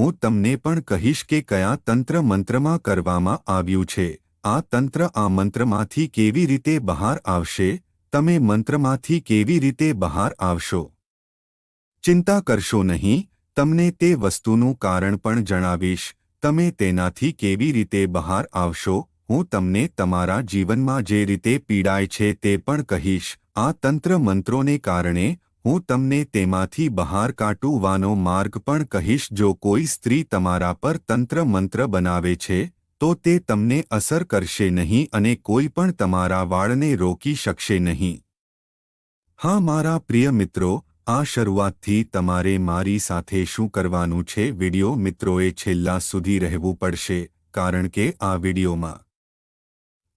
હું તમને પણ કહીશ કે કયા તંત્ર મંત્રમાં કરવામાં આવ્યું છે. આ તંત્ર આ મંત્રમાંથી કેવી રીતે બહાર આવશે, તમે મંત્રમાંથી કેવી રીતે બહાર આવશો. ચિંતા કરશો નહીં, તમને તે વસ્તુનું કારણ પણ જણાવીશ. તમે તેનાથી કેવી રીતે બહાર આવશો, હું તમને તમારા જીવનમાં જે રીતે પીડાય છે તે પણ કહીશ. આ તંત્ર મંત્રોને કારણે હું તમને તેમાંથી બહાર કાઢવાનો માર્ગ પણ કહીશ. જો કોઈ સ્ત્રી તમારા પર તંત્ર મંત્ર બનાવે છે તો તે તમને અસર કરશે નહીં અને કોઈ પણ તમારા વાળને રોકી શકશે નહીં. હા મારા પ્રિય મિત્રો, આ શરૂઆતથી તમારે મારી સાથે શું કરવાનું છે, વિડિયો મિત્રોએ છેલ્લા સુધી રહેવું પડશે, કારણ કે આ વિડિયોમાં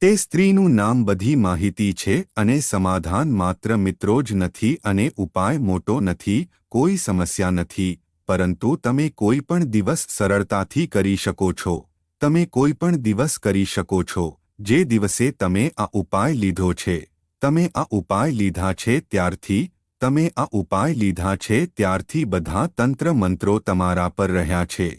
તે સ્ત્રીનું નામ, બધી માહિતી છે અને સમાધાન માત્ર મિત્રો જ નથી અને ઉપાય મોટો નથી, કોઈ સમસ્યા નથી, પરંતુ તમે કોઈ પણ દિવસ સરળતાથી કરી શકો છો. તમે કોઈ પણ દિવસ કરી શકો છો. જે દિવસે તમે આ ઉપાય લીધો છે, તમે આ ઉપાય લીધા છે ત્યારથી, તમે આ ઉપાય લીધા છે ત્યારથી બધા તંત્ર મંત્રો તમારા પર રહ્યા છે.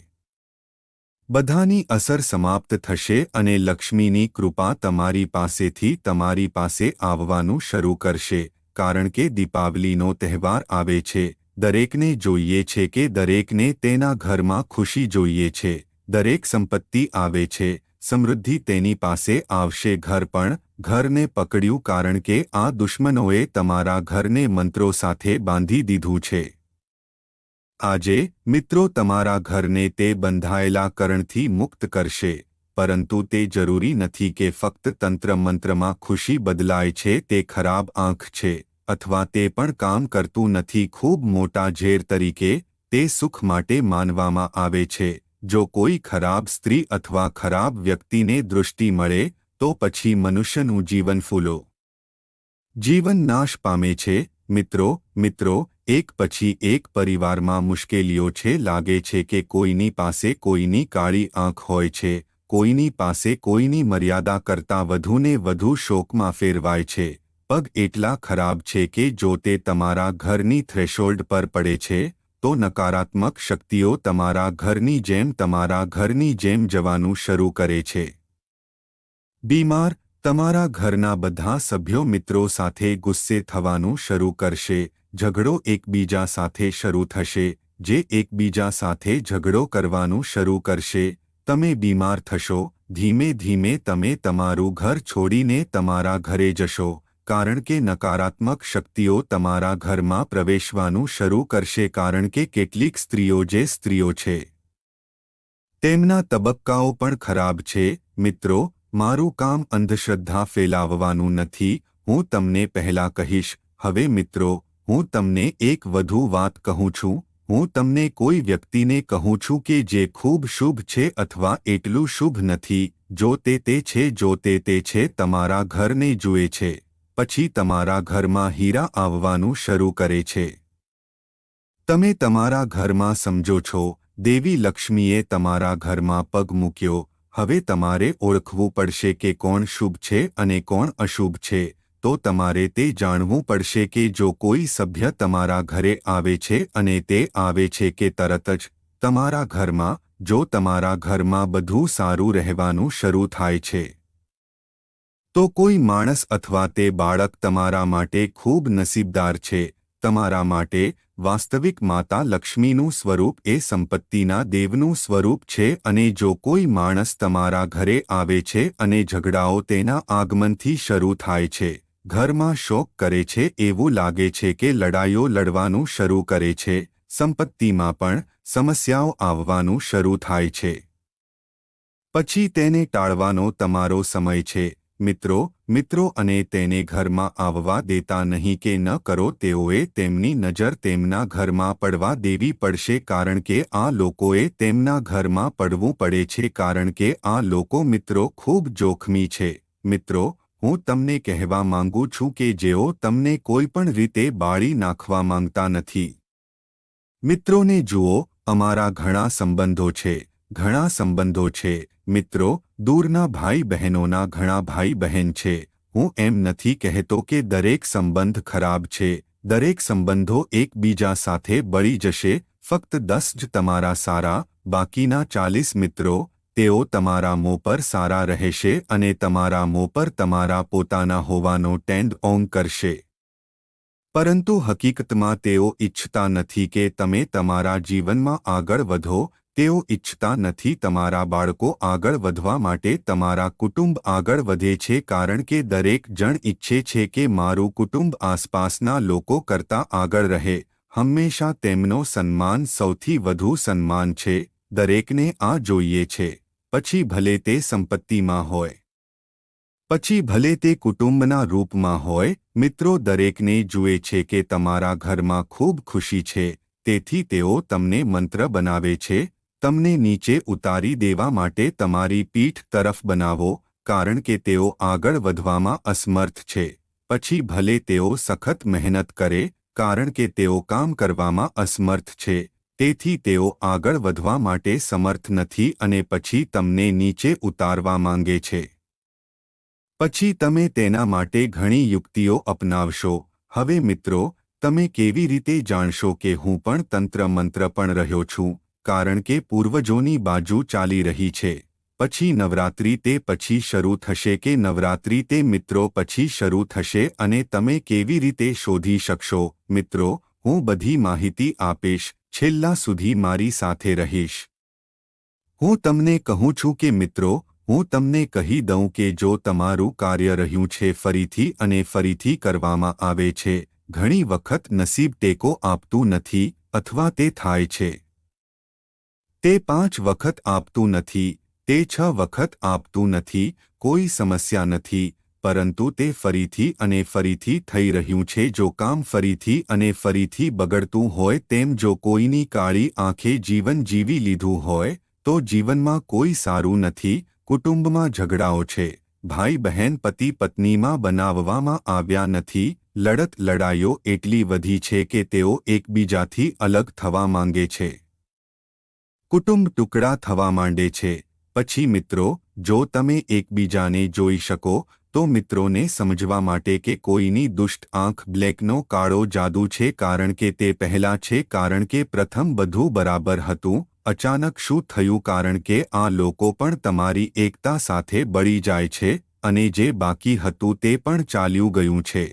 બધાની અસર સમાપ્ત થશે અને લક્ષ્મીની કૃપા તમારી પાસેથી તમારી પાસે આવવાનું શરૂ કરશે. કારણ કે દીપાવલીનો તહેવાર આવે છે. દરેકને જોઈએ છે કે દરેકને તેના ઘરમાં ખુશી જોઈએ છે. દરેક સંપત્તિ આવે છે, સમૃદ્ધિ તેની પાસે આવશે. ઘર પણ ઘરને પકડ્યું, કારણ કે આ દુશ્મનોએ તમારા ઘરને મંત્રો સાથે બાંધી દીધું છે. આજે મિત્રો તમારા ઘરને તે બંધાયેલા કરણથી મુક્ત કરશે, પરંતુ તે જરૂરી નથી કે ફક્ત તંત્ર મંત્રમાં ખુશી બદલાય છે. તે ખરાબ આંખ છે અથવા તે પણ કામ કરતું નથી. ખૂબ મોટા ઝેર તરીકે તે સુખ માટે માનવામાં આવે છે. જો કોઈ ખરાબ સ્ત્રી અથવા ખરાબ વ્યક્તિને દૃષ્ટિ મળે તો પછી મનુષ્યનું જીવન ફૂલો જીવન નાશ પામે છે. મિત્રો, એક પછી એક પરિવારમાં મુશ્કેલીઓ છે. લાગે છે કે કોઈની પાસે કોઈની કાળી આંખ હોય છે, કોઈની પાસે કોઈની મર્યાદા કરતાં વધુને વધુ શોકમાં ફેરવાય છે. પગ એટલા ખરાબ છે કે જો તે તમારા ઘરની થ્રેશોલ્ડ પર પડે છે તો નકારાત્મક શક્તિઓ તમારા ઘરની જેમ જવાનું શરૂ કરે છે. બીમાર, તમારા ઘરના બધા સભ્યો મિત્રો સાથે ગુસ્સે થવાનું શરૂ કરશે. ઝઘડો એકબીજા સાથે શરૂ થશે, જે એકબીજા સાથે ઝઘડો કરવાનું શરૂ કરશે. તમે બીમાર થશો. ધીમે ધીમે તમે તમારું ઘર છોડીને તમારા ઘરે જશો, કારણ કે નકારાત્મક શક્તિઓ તમારા ઘરમાં પ્રવેશવાનું શરૂ કરશે. કારણ કે કેટલીક સ્ત્રીઓ જે સ્ત્રીઓ છે તેમના તબક્કાઓ પણ ખરાબ છે. મિત્રો, મારું કામ અંધશ્રદ્ધા ફેલાવવાનું નથી. હું તમને પહેલા કહીશ. હવે મિત્રો, હું તમને એક વધુ વાત કહું છું. હું તમને કોઈ વ્યક્તિને કહું છું કે જે ખૂબ શુભ છે અથવા એટલું શુભ નથી. જો તે છે, જો તે છે, તમારા ઘરને જુએ છે, પછી તમારા ઘરમાં હીરા આવવાનું શરૂ કરે છે. તમે તમારા ઘરમાં સમજો છો, દેવી લક્ષ્મીએ તમારા ઘરમાં પગ મૂક્યો. હવે તમારે ઓળખવું પડશે કે કોણ શુભ છે અને કોણ અશુભ છે. તો તમારે તે જાણવું પડશે કે જો કોઈ સભ્ય તમારા ઘરે આવે છે અને તે આવે છે કે તરત જ તમારા ઘરમાં, જો તમારા ઘરમાં બધું સારું રહેવાનું શરૂ થાય છે, તો કોઈ માણસ અથવા તે બાળક તમારા માટે ખૂબ નસીબદાર છે. તમારા માટે વાસ્તવિક માતા લક્ષ્મીનું સ્વરૂપ એ સંપત્તિના દેવનું સ્વરૂપ છે. અને જો કોઈ માણસ તમારા ઘરે આવે છે અને ઝઘડાઓ તેના આગમનથી શરૂ થાય છે, ઘરમાં શોક કરે છે, એવું લાગે છે કે લડાઈઓ લડવાનું શરૂ કરે છે, સંપત્તિમાં પણ સમસ્યાઓ આવવાનું શરૂ થાય છે, પછી તેને ટાળવાનો તમારો સમય છે. મિત્રો, અને તેને ઘરમાં આવવા દેતા નહીં કે ન કરો. તેઓએ તેમની નજર તેમના ઘરમાં પડવા દેવી પડશે, કારણ કે આ લોકોએ તેમના ઘરમાં પડવું પડે છે, કારણ કે આ લોકો મિત્રો ખૂબ જોખમી છે. મિત્રો, હું તમને કહેવા માંગુ છું કે જેઓ તમને કોઈ પણ રીતે બાળી નાખવા માંગતા નથી. મિત્રોને જુઓ, અમારા ઘણા સંબંધો છે. મિત્રો, દૂરના ભાઈ બહેનોના ઘણા ભાઈ બહેન છે. હું એમ નથી કહેતો કે દરેક સંબંધ ખરાબ છે. દરેક સંબંધો એકબીજા સાથે બળી જશે. ફક્ત 10 જ તમારા સારા, બાકીના 40 મિત્રો તેઓ તમારા મોં પર સારા રહેશે અને તમારા મોં પર તમારા પોતાના હોવાનો ટેન્ડ ઓન કરશે, પરંતુ હકીકતમાં તેઓ ઈચ્છતા નથી કે તમે તમારા જીવનમાં આગળ વધો. તેઓ ઈચ્છતા નથી તમારા બાળકો આગળ વધવા માટે તમારા કુટુંબ આગળ વધે છે, કારણ કે દરેક જણ ઈચ્છે છે કે મારું કુટુંબ આસપાસના લોકો કરતાં આગળ રહે. હંમેશા તેમનો સન્માન સૌથી વધુ સન્માન છે. દરેકને આ જોઈએ છે, પછી ભલે તે સંપત્તિમાં હોય, પછી ભલે તે કુટુંબના રૂપમાં હોય. મિત્રો દરેકને જુએ છે કે તમારા ઘરમાં ખૂબ ખુશી છે, તેથી તેઓ તમને મંત્ર બનાવે છે, તમને નીચે ઉતારી દેવા માટે તમારી પીઠ તરફ બનાવો, કારણ કે તેઓ આગળ વધવામાં અસમર્થ છે. પછી ભલે તેઓ સખત મહેનત કરે, કારણ કે તેઓ કામ કરવામાં અસમર્થ છે, તેથી તેઓ આગળ વધવા માટે સમર્થ નથી અને પછી તમને નીચે ઉતારવા માંગે છે. પછી તમે તેના માટે ઘણી યુક્તિઓ અપનાવશો. હવે મિત્રો, તમે કેવી રીતે જાણશો કે હું પણ તંત્ર મંત્ર પણ રહ્યો છું, કારણ કે પૂર્વજોની બાજુ ચાલી રહી છે. પછી નવરાત્રિ તે પછી શરૂ થશે કે નવરાત્રિ તે મિત્રો પછી શરૂ થશે અને તમે કેવી રીતે શોધી શકશો? મિત્રો, હું બધી માહિતી આપીશ. છેલ્લા સુધી મારી સાથે રહીશ. હું તમને કહું છું કે મિત્રો, હું તમને કહી દઉં કે જો તમારું કાર્ય રહ્યું છે ફરીથી અને ફરીથી કરવામાં આવે છે, ઘણી વખત નસીબ ટેકો આપતું નથી અથવા તે થાય છે. તે 5 વખત આપતું નથી, તે 6 વખત આપતું નથી, કોઈ સમસ્યા નથી, પરંતુ તે ફરીથી અને ફરીથી થઈ રહ્યું છે. જો કામ ફરીથી અને ફરીથી બગડતું હોય, તેમ જો કોઈની કાળી આંખે જીવન જીવી લીધું હોય, તો જીવનમાં કોઈ સારું નથી. કુટુંબમાં ઝઘડાઓ છે, ભાઈ બહેન પતિ પત્નીમાં બનાવવામાં આવ્યા નથી. લડાઈઓ એટલી વધી છે કે તેઓ એકબીજાથી અલગ થવા માંગે છે. કુટુંબ ટુકડા થવા માંડે છે. પછી મિત્રો, જો તમે એકબીજાને જોઈ શકો, તો મિત્રોને સમજવા માટે કે કોઈની દુષ્ટ આંખ બ્લેકનો કાળો જાદુ છે, કારણ કે તે પહેલા છે, કારણ કે પ્રથમ બધું બરાબર હતું. અચાનક શું થયું? કારણ કે આ લોકો પણ તમારી એકતા સાથે બળી જાય છે અને જે બાકી હતું તે પણ ચાલ્યું ગયું છે.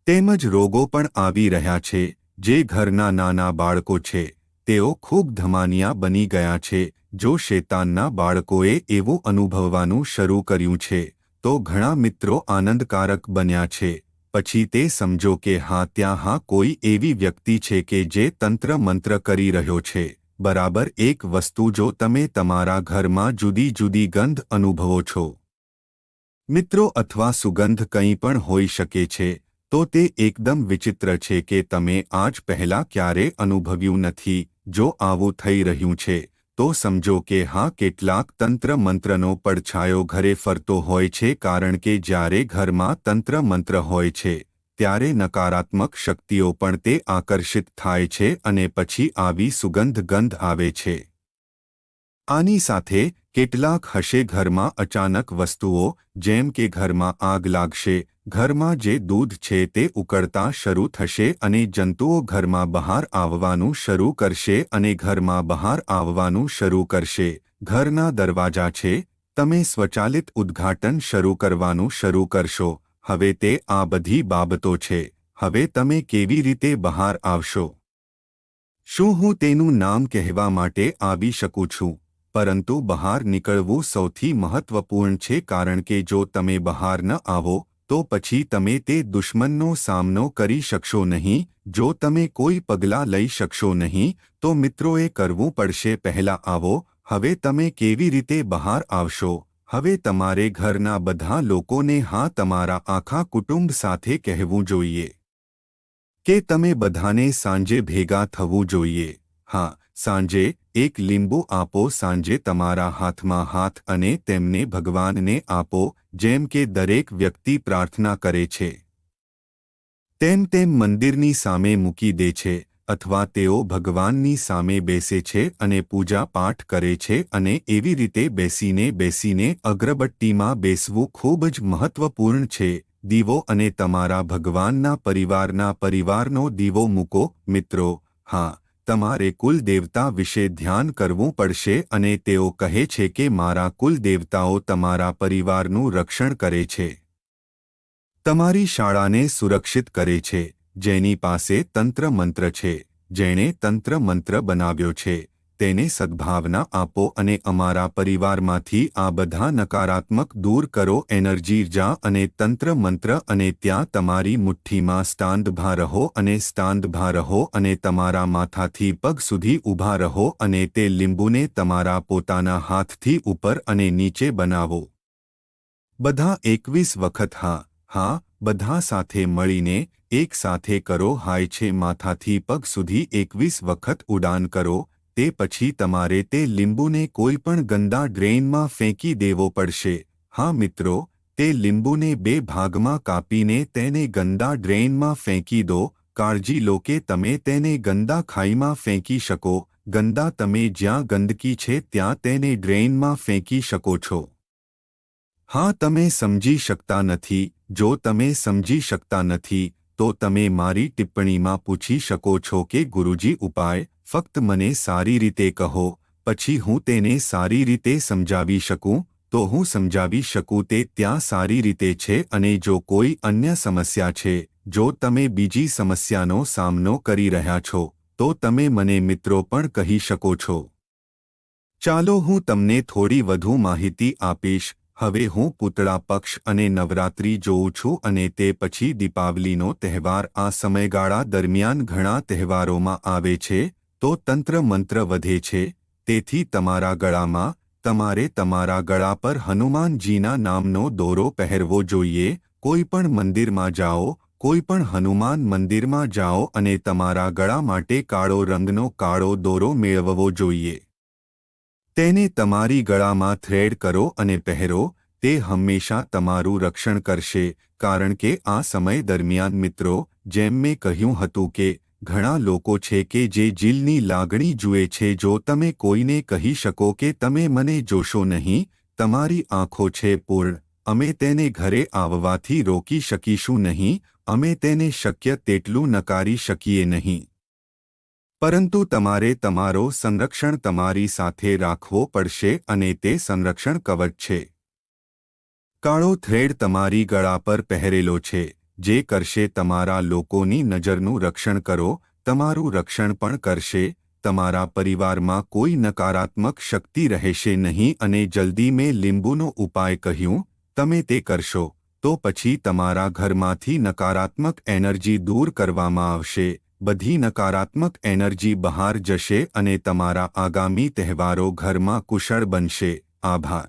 તેમજ રોગો પણ આવી રહ્યા છે. જે ઘરના નાના બાળકો છે, તેઓ ખૂબ ધમાનિયા બની ગયા છે. જો શેતાનના બાળકોએ એવું અનુભવવાનું શરૂ કર્યું છે, તો ઘણા મિત્રો આનંદકારક બન્યા છે. પછી તે સમજો કે ત્યાં કોઈ એવી વ્યક્તિ છે કે જે તંત્ર મંત્ર કરી રહ્યો છે. બરાબર એક વસ્તુ, જો તમે તમારા ઘરમાં જુદી જુદી ગંધ અનુભવો છો, મિત્રો, અથવા સુગંધ કંઈ પણ હોઈ શકે છે, તો તે એકદમ વિચિત્ર છે કે તમે આજ પહેલાં ક્યારે અનુભવ્યું નથી. જો આવું થઈ રહ્યું છે, તો સમજો કે કેટલાક તંત્ર મંત્રનો પડછાયો ઘરે ફરતો હોય છે, કારણ કે જ્યારે ઘરમાં તંત્ર મંત્ર હોય છે, ત્યારે નકારાત્મક શક્તિઓ પણ તે આકર્ષિત થાય છે અને પછી આવી સુગંધ ગંધ આવે છે. આની સાથે કેટલાક હશે ઘરમાં અચાનક વસ્તુઓ, જેમ કે ઘરમાં આગ લાગશે, ઘરમાં જે દૂધ છે તે ઉકળતા શરૂ થશે અને જંતુઓ ઘરમાં બહાર આવવાનું શરૂ કરશે અને ઘરમાં બહાર આવવાનું શરૂ કરશે. ઘરના દરવાજા છે, તમે સ્વચાલિત ઉદ્ઘાટન શરૂ કરવાનું શરૂ કરશો. હવે તે આ બધી બાબતો છે. હવે તમે કેવી રીતે બહાર આવશો? શું હું તેનું નામ કહેવા માટે આવી શકું છું? પરંતુ બહાર નીકળવું સૌથી મહત્વપૂર્ણ છે, કારણ કે જો તમે બહાર ન આવો, તો પછી તમે તે દુશ્મનનો સામનો કરી શકશો નહીં. જો તમે કોઈ પગલાં લઈ શકશો નહીં, તો મિત્રોએ કરવું પડશે. પહેલાં આવો. હવે તમે કેવી રીતે બહાર આવશો? હવે તમારે ઘરના બધા લોકોને, તમારા આખા કુટુંબ સાથે કહેવું જોઈએ કે તમે બધાને સાંજે ભેગા થવું જોઈએ. સાંજે એક લીંબુ આપો. સાંજે તમારા હાથમાં હાથ અને તેમને ભગવાનને આપો. જેમ કે દરેક વ્યક્તિ પ્રાર્થના કરે છે, તેમ મંદિરની સામે મૂકી દે છે, અથવા તેઓ ભગવાનની સામે બેસે છે અને પૂજા પાઠ કરે છે. અને એવી રીતે બેસીને અગરબત્તીમાં બેસવું ખૂબ જ મહત્વપૂર્ણ છે. દીવો અને તમારા ભગવાનના પરિવારનો દીવો મૂકો. મિત્રો, તમારે કુલ દેવતા વિશે ધ્યાન કરવું પડશે અને તેઓ કહે છે કે મારા કુલ દેવતાઓ તમારા પરિવારનું રક્ષણ કરે છે, તમારી શાળાને સુરક્ષિત કરે છે, જેની પાસે તંત્ર મંત્ર છે, જેણે તંત્ર મંત્ર બનાવ્યો છે, તેને સદ્ભાવના આપો અને અમારા પરિવારમાંથી આ બધા નકારાત્મક દૂર કરો એનર્જી જા અને તંત્ર મંત્ર અને ત્યાં તમારી મુઠ્ઠીમાં સ્ટાન્ડભા રહો અને સ્ટાન્ડભા રહો અને તમારા માથાથી પગ સુધી ઊભા રહો અને તે લીંબુને તમારા પોતાના હાથથી ઉપર અને નીચે બનાવો. બધા 21 વખત હા બધા સાથે મળીને એક સાથે કરો. હાય છે માથાથી પગ સુધી 21 વખત ઉડાન કરો. તે પછી તમારે તે લીંબુને કોઈ પણ ગંદા ડ્રેઇનમાં ફેંકી દેવો પડશે. હા મિત્રો, તે લીંબુને 2 ભાગમાં કાપીને તેને ગંદા ડ્રેઇનમાં ફેંકી દો. કાળજી લો કે તમે તેને ગંદા ખાઈમાં ફેંકી શકો. ગંદા તમે જ્યાં ગંદકી છે ત્યાં તેને ડ્રેઇનમાં ફેંકી શકો છો. હા, તમે સમજી શકતા નથી. જો તમે સમજી શકતા નથી તો તમે મારી ટિપ્પણીમાં પૂછી શકો છો કે ગુરુજી ઉપાય ફક્ત મને સારી રીતે કહો, પછી હું તેને સારી રીતે સમજાવી શકું. તો હું સમજાવી શકું તે ત્યાં સારી રીતે છે. અને જો કોઈ અન્ય સમસ્યા છે, જો તમે બીજી સમસ્યાનો સામનો કરી રહ્યા છો તો તમે મને મિત્રો પણ કહી શકો છો. ચાલો હું તમને થોડી વધુ માહિતી આપીશ. હવે હું પૂતળા પક્ષ અને નવરાત્રિ જોઉં છું અને તે પછી દીપાવલીનો તહેવાર. આ સમયગાળા દરમિયાન ઘણા તહેવારોમાં આવે છે તો તંત્ર મંત્ર વધે છે. તેથી તમારા ગળામાં તમારે તમારા ગળા પર હનુમાનજીના નામનો દોરો પહેરવો જોઈએ. કોઈ પણ મંદિરમાં જાઓ, કોઈ પણ હનુમાન મંદિરમાં જાઓ અને તમારા ગળા માટે કાળો રંગનો કાળો દોરો મેળવવો જોઈએ. તેને તમારી ગળામાં થ્રેડ કરો અને પહેરો. તે હંમેશા તમારું રક્ષણ કરશે. કારણ કે આ સમય દરમિયાન મિત્રો, જેમ મેં કહ્યું હતું કે ઘણા લોકો છે કે જે જીલની લાગણી જુએ છે. જો તમે કોઈને કહી શકો કે તમે મને જોશો નહીં, તમારી આંખો છે પૂર્ણ, અમે તેને ઘરે આવવાથી રોકી શકીશું નહીં, અમે તેને શક્ય તેટલું નકારી શકીએ નહીં. પરંતુ તમારે તમારો સંરક્ષણ તમારી સાથે રાખવો પડશે અને તે સંરક્ષણ કવચ છે. કાળો થ્રેડ તમારી ગળા પર પહેરેલો છે, જે કરશે તમારા લોકોની નજરનું રક્ષણ કરો. તમારું રક્ષણ પણ કરશે. તમારા પરિવારમાં કોઈ નકારાત્મક શક્તિ રહેશે નહીં. અને જલ્દી મેં લીંબુનો ઉપાય કહ્યું, તમે તે કરશો તો પછી તમારા ઘરમાંથી નકારાત્મક એનર્જી દૂર કરવામાં આવશે. બધી નકારાત્મક એનર્જી બહાર જશે અને તમારા આગામી તહેવારો ઘરમાં કુશળ બનશે. આભાર.